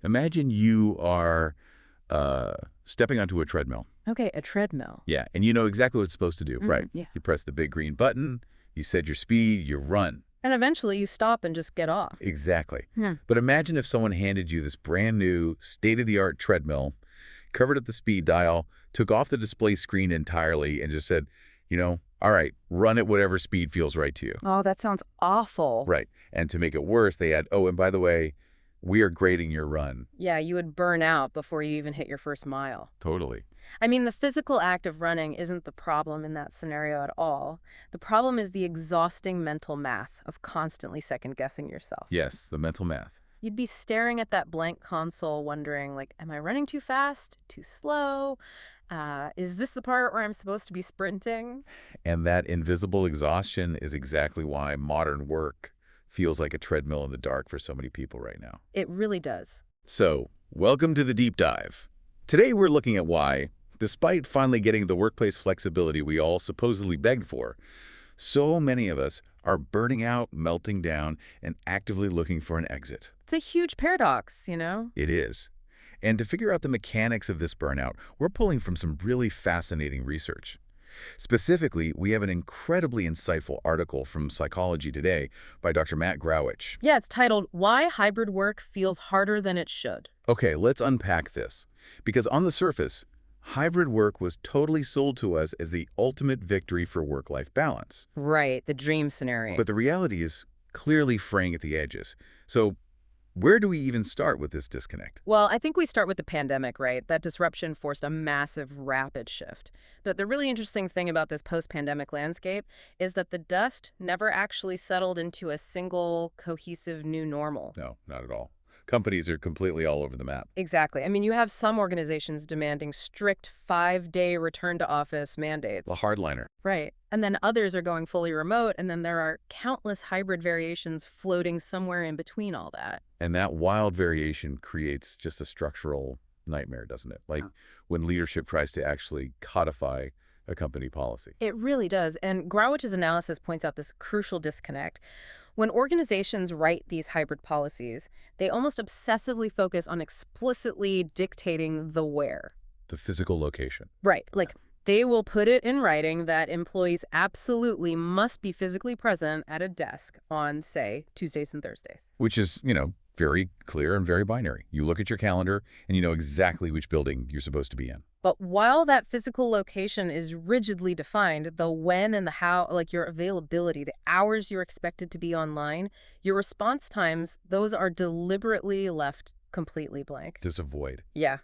Imagine you are stepping onto a treadmill. Okay, a treadmill. Yeah, and you know exactly what it's supposed to do, right? Yeah. You press the big green button, you set your speed, you run. And eventually you stop and just get off. Exactly. Hmm. But imagine if someone handed you this brand new, state-of-the-art treadmill, covered up the speed dial, took off the display screen entirely, and just said, all right, run at whatever speed feels right to you. Oh, that sounds awful. Right. And to make it worse, they add, oh, and by the way, we are grading your run. Yeah, you would burn out before you even hit your first mile. Totally. I mean, the physical act of running isn't the problem in that scenario at all. The problem is the exhausting mental math of constantly second-guessing yourself. Yes, the mental math. You'd be staring at that blank console wondering, like, am I running too fast, too slow? Is this the part where I'm supposed to be sprinting? And that invisible exhaustion is exactly why modern work feels like a treadmill in the dark for so many people right now. It really does. So, welcome to the deep dive. Today we're looking at why, despite finally getting the workplace flexibility we all supposedly begged for, so many of us are burning out, melting down, and actively looking for an exit. It's a huge paradox, you know? It is. And to figure out the mechanics of this burnout, we're pulling from some really fascinating research. Specifically, we have an incredibly insightful article from Psychology Today by Dr. Matt Growich. Yeah, it's titled, Why Hybrid Work Feels Harder Than It Should. Okay, let's unpack this. Because on the surface, hybrid work was totally sold to us as the ultimate victory for work-life balance. Right, the dream scenario. But the reality is clearly fraying at the edges. So where do we even start with this disconnect? Well, I think we start with the pandemic, right? That disruption forced a massive, rapid shift. But the really interesting thing about this post-pandemic landscape is that the dust never actually settled into a single, cohesive new normal. No, not at all. Companies are completely all over the map. Exactly. I mean, you have some organizations demanding strict 5-day return-to-office mandates. The hardliner. Right. And then others are going fully remote, and then there are countless hybrid variations floating somewhere in between all that. And that wild variation creates just a structural nightmare, doesn't it? Like when leadership tries to actually codify a company policy. It really does. And Growich's analysis points out this crucial disconnect. When organizations write these hybrid policies, they almost obsessively focus on explicitly dictating the where. The physical location. Right. Like, they will put it in writing that employees absolutely must be physically present at a desk on, say, Tuesdays and Thursdays. Which is, very clear and very binary. You look at your calendar and you know exactly which building you're supposed to be in. But while that physical location is rigidly defined, the when and the how, like your availability, the hours you're expected to be online, your response times, those are deliberately left completely blank. Just a void. Yeah.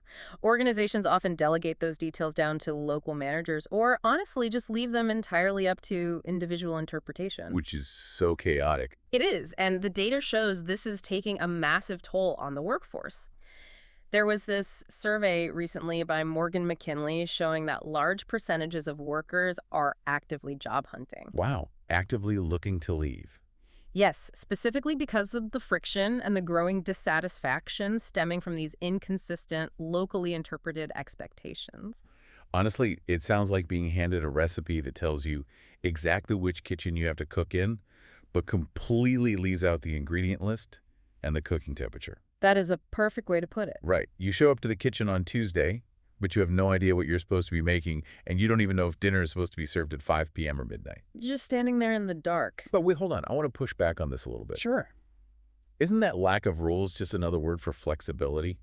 Organizations often delegate those details down to local managers or honestly just leave them entirely up to individual interpretation. Which is so chaotic. It is, and the data shows this is taking a massive toll on the workforce. There was this survey recently by Morgan McKinley showing that large percentages of workers are actively job hunting. Wow. Actively looking to leave. Yes, specifically because of the friction and the growing dissatisfaction stemming from these inconsistent, locally interpreted expectations. Honestly, it sounds like being handed a recipe that tells you exactly which kitchen you have to cook in, but completely leaves out the ingredient list and the cooking temperature. That is a perfect way to put it. Right. You show up to the kitchen on Tuesday, but you have no idea what you're supposed to be making, and you don't even know if dinner is supposed to be served at 5 p.m. or midnight. You're just standing there in the dark. But wait, hold on. I want to push back on this a little bit. Sure. Isn't that lack of rules just another word for flexibility?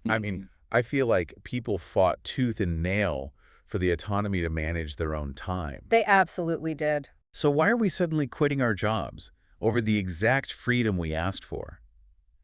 I mean, I feel like people fought tooth and nail for the autonomy to manage their own time. They absolutely did. So why are we suddenly quitting our jobs over the exact freedom we asked for?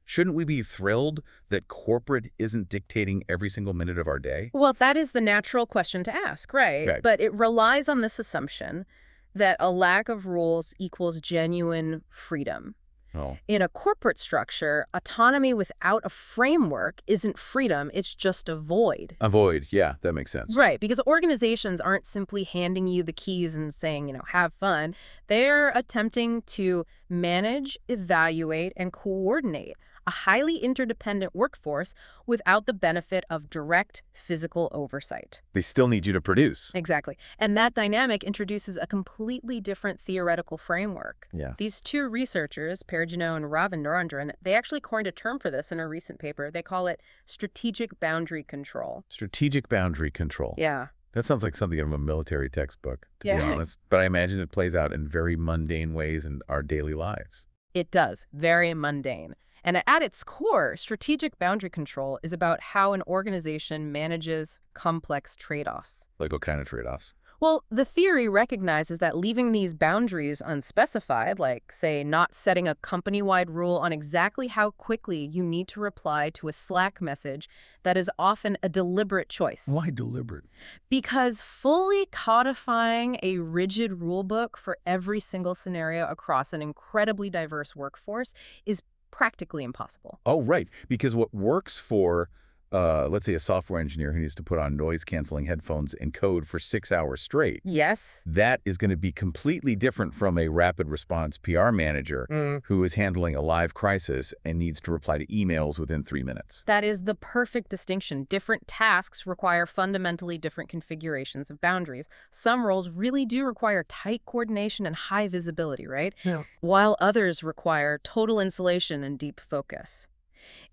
Shouldn't we be thrilled that corporate isn't dictating every single minute of our day? Well, that is the natural question to ask, right? Right. But it relies on this assumption that a lack of rules equals genuine freedom. Oh, In a corporate structure, autonomy without a framework isn't freedom, it's just a void. avoid. Yeah, that makes sense. Right, because organizations aren't simply handing you the keys and saying, have fun. They're attempting to manage, evaluate, and coordinate. a highly interdependent workforce without the benefit of direct physical oversight. They still need you to produce. Exactly. And that dynamic introduces a completely different theoretical framework. Yeah. These two researchers, Perugino and Ravindran, they actually coined a term for this in a recent paper. They call it strategic boundary control. Strategic boundary control. Yeah. That sounds like something out of a military textbook, to be Yeah. honest. But I imagine it plays out in very mundane ways in our daily lives. It does. Very mundane. And at its core, strategic boundary control is about how an organization manages complex trade-offs. Like what kind of trade-offs? Well, the theory recognizes that leaving these boundaries unspecified, like, say, not setting a company-wide rule on exactly how quickly you need to reply to a Slack message, that is often a deliberate choice. Why deliberate? Because fully codifying a rigid rule book for every single scenario across an incredibly diverse workforce is practically impossible. Oh, right. Because what works for, let's say, a software engineer who needs to put on noise-canceling headphones and code for 6 hours straight, Yes. that is going to be completely different from a rapid response PR manager who is handling a live crisis and needs to reply to emails within 3 minutes. That is the perfect distinction. Different tasks require fundamentally different configurations of boundaries. Some roles really do require tight coordination and high visibility, right? Yeah. While others require total insulation and deep focus.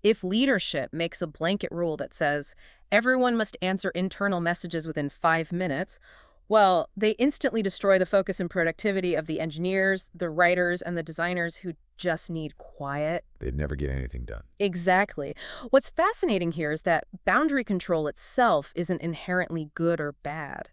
If leadership makes a blanket rule that says everyone must answer internal messages within 5 minutes, well, they instantly destroy the focus and productivity of the engineers, the writers, and the designers who just need quiet. They'd never get anything done. Exactly. What's fascinating here is that boundary control itself isn't inherently good or bad.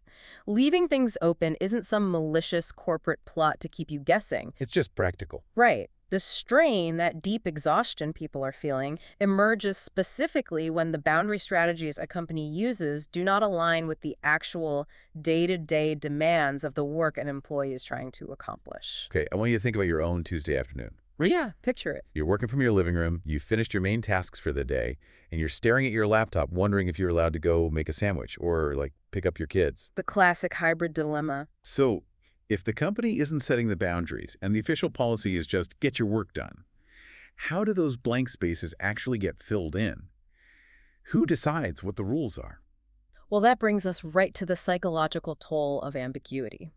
Leaving things open isn't some malicious corporate plot to keep you guessing. It's just practical. Right. The strain, that deep exhaustion people are feeling, emerges specifically when the boundary strategies a company uses do not align with the actual day-to-day demands of the work an employee is trying to accomplish. Okay, I want you to think about your own Tuesday afternoon. Yeah, picture it. You're working from your living room, you finished your main tasks for the day, and you're staring at your laptop wondering if you're allowed to go make a sandwich or, like, pick up your kids. The classic hybrid dilemma. So, if the company isn't setting the boundaries and the official policy is just get your work done, how do those blank spaces actually get filled in? Who decides what the rules are? Well, that brings us right to the psychological toll of ambiguity.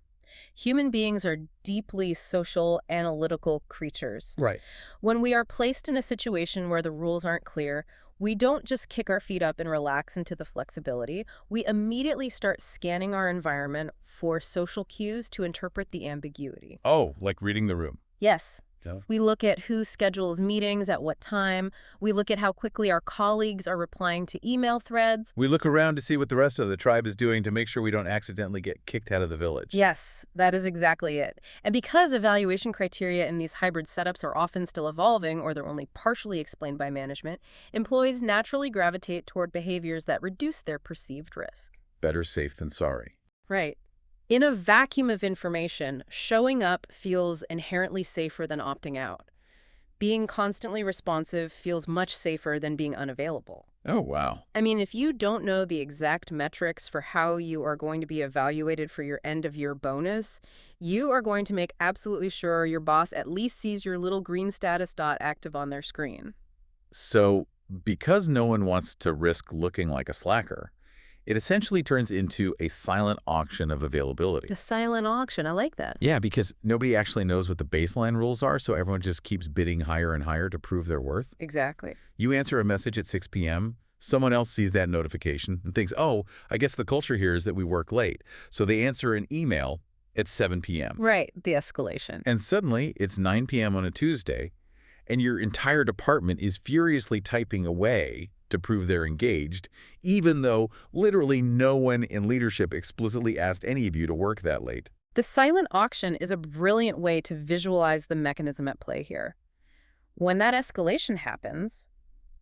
Human beings are deeply social, analytical creatures. Right. When we are placed in a situation where the rules aren't clear, we don't just kick our feet up and relax into the flexibility. We immediately start scanning our environment for social cues to interpret the ambiguity. Oh, like reading the room. Yes. Yeah. We look at who schedules meetings at what time. We look at how quickly our colleagues are replying to email threads. We look around to see what the rest of the tribe is doing to make sure we don't accidentally get kicked out of the village. Yes, that is exactly it. And because evaluation criteria in these hybrid setups are often still evolving or they're only partially explained by management, employees naturally gravitate toward behaviors that reduce their perceived risk. Better safe than sorry. Right. In a vacuum of information, showing up feels inherently safer than opting out. Being constantly responsive feels much safer than being unavailable. Oh, wow. I mean, if you don't know the exact metrics for how you are going to be evaluated for your end-of-year bonus, you are going to make absolutely sure your boss at least sees your little green status dot active on their screen. So, because no one wants to risk looking like a slacker, it essentially turns into a silent auction of availability. The silent auction, I like that. Yeah, because nobody actually knows what the baseline rules are, so everyone just keeps bidding higher and higher to prove their worth. Exactly. You answer a message at 6 p.m., someone else sees that notification and thinks, oh, I guess the culture here is that we work late. So they answer an email at 7 p.m. Right, the escalation. And suddenly, it's 9 p.m. on a Tuesday, and your entire department is furiously typing away to prove they're engaged, even though literally no one in leadership explicitly asked any of you to work that late. The silent auction is a brilliant way to visualize the mechanism at play here. When that escalation happens,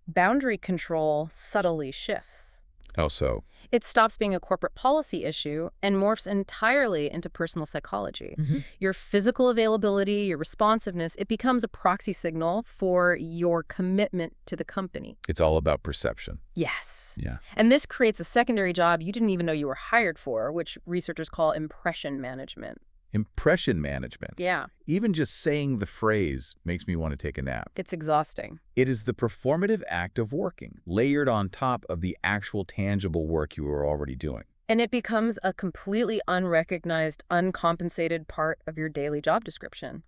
boundary control subtly shifts. How so? It stops being a corporate policy issue and morphs entirely into personal psychology. Your physical availability, your responsiveness, it becomes a proxy signal for your commitment to the company. It's all about perception. Yes. Yeah. And this creates a secondary job you didn't even know you were hired for, which researchers call impression management. Impression management. Yeah, Even just saying the phrase makes me want to take a nap. it's exhausting. It is the performative act of working, layered on top of the actual tangible work you are already doing. And it becomes a completely unrecognized, uncompensated part of your daily job description.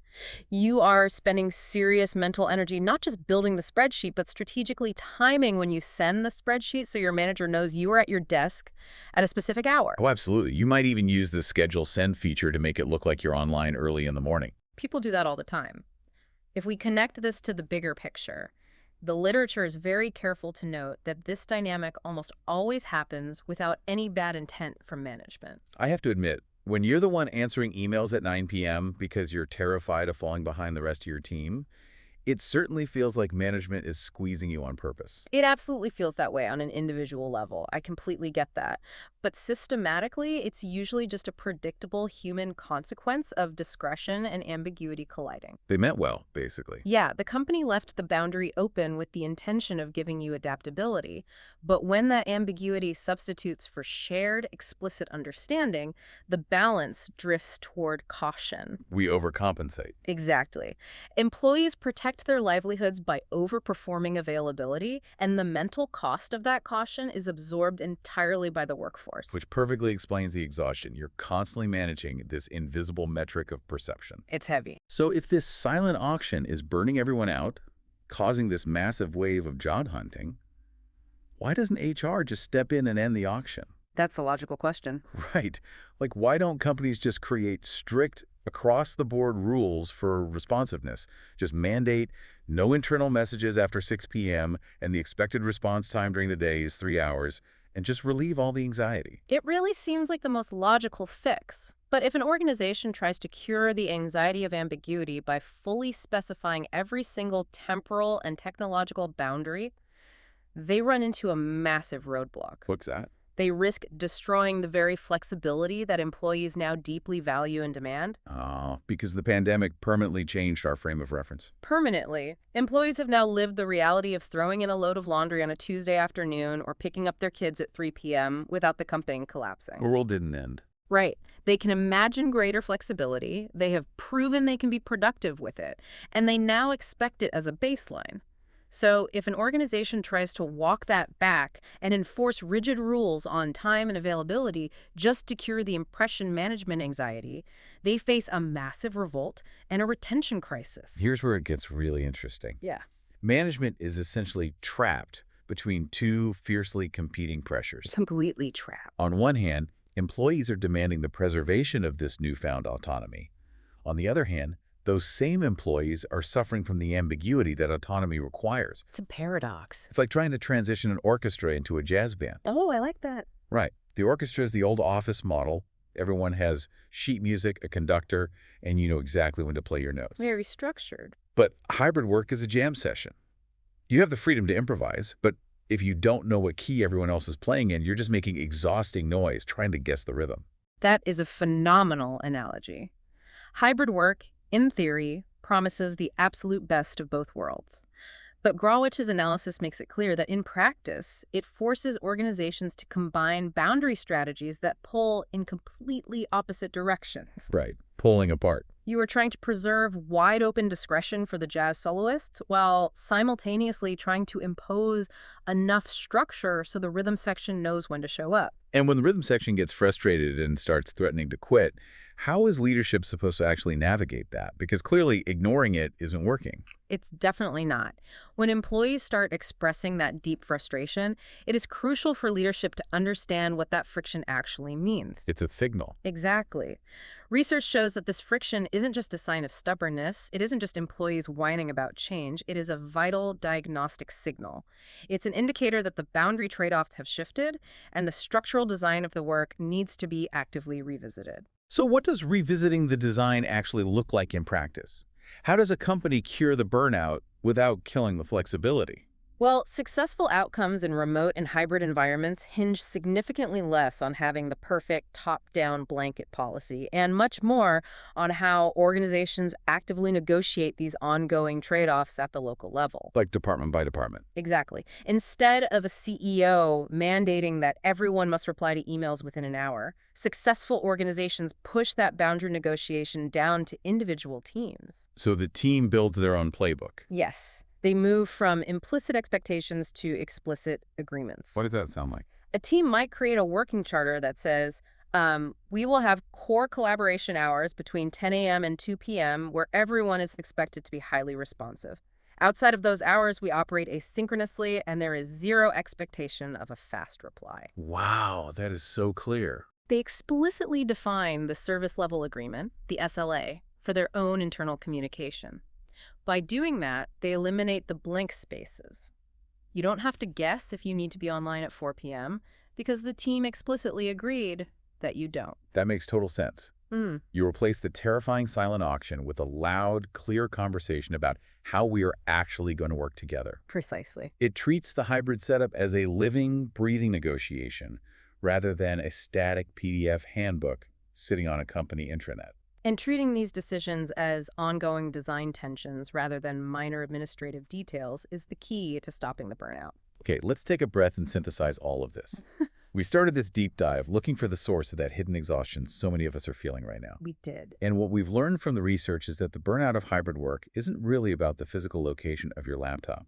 You are spending serious mental energy not just building the spreadsheet, but strategically timing when you send the spreadsheet so your manager knows you are at your desk at a specific hour. Oh, absolutely. You might even use the schedule send feature to make it look like you're online early in the morning. People do that all the time. If we connect this to the bigger picture, the literature is very careful to note that this dynamic almost always happens without any bad intent from management. I have to admit, when you're the one answering emails at 9 p.m. because you're terrified of falling behind the rest of your team, it certainly feels like management is squeezing you on purpose. It absolutely feels that way on an individual level. I completely get that. But systematically, it's usually just a predictable human consequence of discretion and ambiguity colliding. They meant well, basically. Yeah, the company left the boundary open with the intention of giving you adaptability, but when that ambiguity substitutes for shared, explicit understanding, the balance drifts toward caution. We overcompensate. Exactly. Employees protect their livelihoods by overperforming availability, and the mental cost of that caution is absorbed entirely by the workforce. Which perfectly explains the exhaustion. You're constantly managing this invisible metric of perception. It's heavy. So if this silent auction is burning everyone out, causing this massive wave of job hunting, why doesn't HR just step in and end the auction? That's a logical question. Right. Like, why don't companies just create strict, across-the-board rules for responsiveness? Just mandate no internal messages after 6 p.m. and the expected response time during the day is 3 hours, and just relieve all the anxiety. It really seems like the most logical fix. But if an organization tries to cure the anxiety of ambiguity by fully specifying every single temporal and technological boundary, they run into a massive roadblock. What's that? They risk destroying the very flexibility that employees now deeply value and demand. Oh, because the pandemic permanently changed our frame of reference. Permanently. Employees have now lived the reality of throwing in a load of laundry on a Tuesday afternoon or picking up their kids at 3 p.m. without the company collapsing. The world didn't end. Right. They can imagine greater flexibility, they have proven they can be productive with it, and they now expect it as a baseline. So if an organization tries to walk that back and enforce rigid rules on time and availability just to cure the impression management anxiety, they face a massive revolt and a retention crisis. Here's where it gets really interesting. Yeah. Management is essentially trapped between two fiercely competing pressures. Completely trapped. On one hand, employees are demanding the preservation of this newfound autonomy. On the other hand, those same employees are suffering from the ambiguity that autonomy requires. It's a paradox. It's like trying to transition an orchestra into a jazz band. Oh, I like that. Right. The orchestra is the old office model. Everyone has sheet music, a conductor, and you know exactly when to play your notes. Very structured. But hybrid work is a jam session. You have the freedom to improvise, but if you don't know what key everyone else is playing in, you're just making exhausting noise trying to guess the rhythm. That is a phenomenal analogy. Hybrid work, in theory, promises the absolute best of both worlds. But Grawich's analysis makes it clear that in practice, it forces organizations to combine boundary strategies that pull in completely opposite directions. Right. Pulling apart. You are trying to preserve wide-open discretion for the jazz soloists while simultaneously trying to impose enough structure so the rhythm section knows when to show up. And when the rhythm section gets frustrated and starts threatening to quit, how is leadership supposed to actually navigate that? Because clearly ignoring it isn't working. It's definitely not. When employees start expressing that deep frustration, it is crucial for leadership to understand what that friction actually means. It's a signal. Exactly. Research shows that this friction isn't just a sign of stubbornness. It isn't just employees whining about change. It is a vital diagnostic signal. It's an indicator that the boundary trade-offs have shifted and the structural design of the work needs to be actively revisited. So what does revisiting the design actually look like in practice? How does a company cure the burnout without killing the flexibility? Well, successful outcomes in remote and hybrid environments hinge significantly less on having the perfect top-down blanket policy and much more on how organizations actively negotiate these ongoing trade-offs at the local level. Like department by department. Exactly. Instead of a CEO mandating that everyone must reply to emails within an hour, successful organizations push that boundary negotiation down to individual teams. So the team builds their own playbook. Yes. They move from implicit expectations to explicit agreements. What does that sound like? A team might create a working charter that says, we will have core collaboration hours between 10 a.m. and 2 p.m. where everyone is expected to be highly responsive. Outside of those hours, we operate asynchronously, and there is zero expectation of a fast reply. Wow, that is so clear. They explicitly define the service level agreement, the SLA, for their own internal communication. By doing that, they eliminate the blank spaces. You don't have to guess if you need to be online at 4 p.m. because the team explicitly agreed that you don't. That makes total sense. You replace the terrifying silent auction with a loud, clear conversation about how we are actually going to work together. Precisely. It treats the hybrid setup as a living, breathing negotiation rather than a static PDF handbook sitting on a company intranet. And treating these decisions as ongoing design tensions rather than minor administrative details is the key to stopping the burnout. Okay, let's take a breath and synthesize all of this. We started this deep dive looking for the source of that hidden exhaustion so many of us are feeling right now. We did. And what we've learned from the research is that the burnout of hybrid work isn't really about the physical location of your laptop.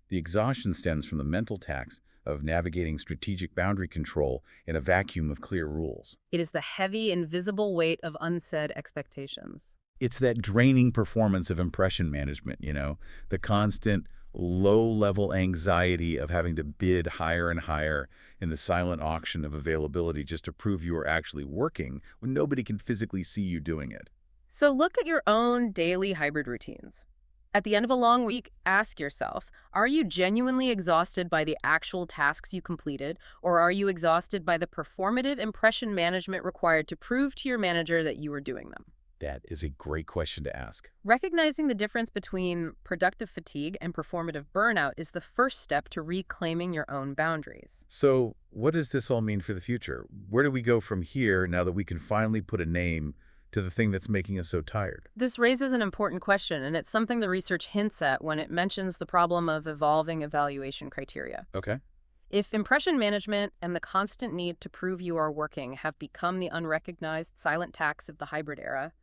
The exhaustion stems from the mental tax of navigating strategic boundary control in a vacuum of clear rules. It is the heavy, invisible weight of unsaid expectations. It's that draining performance of impression management, the constant low-level anxiety of having to bid higher and higher in the silent auction of availability just to prove you are actually working when nobody can physically see you doing it. So look at your own daily hybrid routines. At the end of a long week, ask yourself, are you genuinely exhausted by the actual tasks you completed, or are you exhausted by the performative impression management required to prove to your manager that you are doing them? That is a great question to ask. Recognizing the difference between productive fatigue and performative burnout is the first step to reclaiming your own boundaries. So what does this all mean for the future? Where do we go from here now that we can finally put a name to the thing that's making us so tired? This raises an important question, and it's something the research hints at when it mentions the problem of evolving evaluation criteria. Okay. If impression management and the constant need to prove you are working have become the unrecognized silent tax of the hybrid era,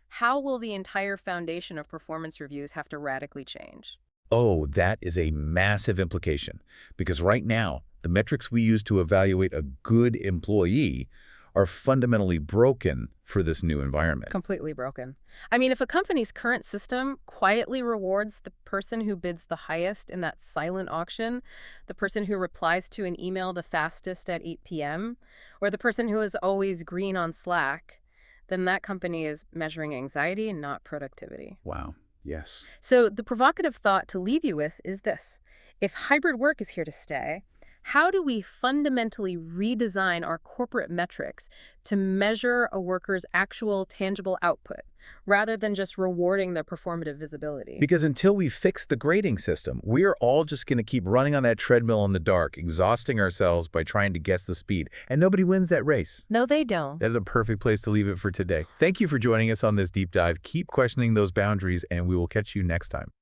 how will the entire foundation of performance reviews have to radically change? Oh, that is a massive implication, because right now, the metrics we use to evaluate a good employee are fundamentally broken for this new environment. Completely broken. I mean, if a company's current system quietly rewards the person who bids the highest in that silent auction, the person who replies to an email the fastest at 8 p.m., or the person who is always green on Slack, then that company is measuring anxiety and not productivity. Wow. Yes. So the provocative thought to leave you with is this. If hybrid work is here to stay, how do we fundamentally redesign our corporate metrics to measure a worker's actual tangible output, rather than just rewarding their performative visibility? Because until we fix the grading system, we're all just going to keep running on that treadmill in the dark, exhausting ourselves by trying to guess the speed, and nobody wins that race. No, they don't. That is a perfect place to leave it for today. Thank you for joining us on this deep dive. Keep questioning those boundaries, and we will catch you next time.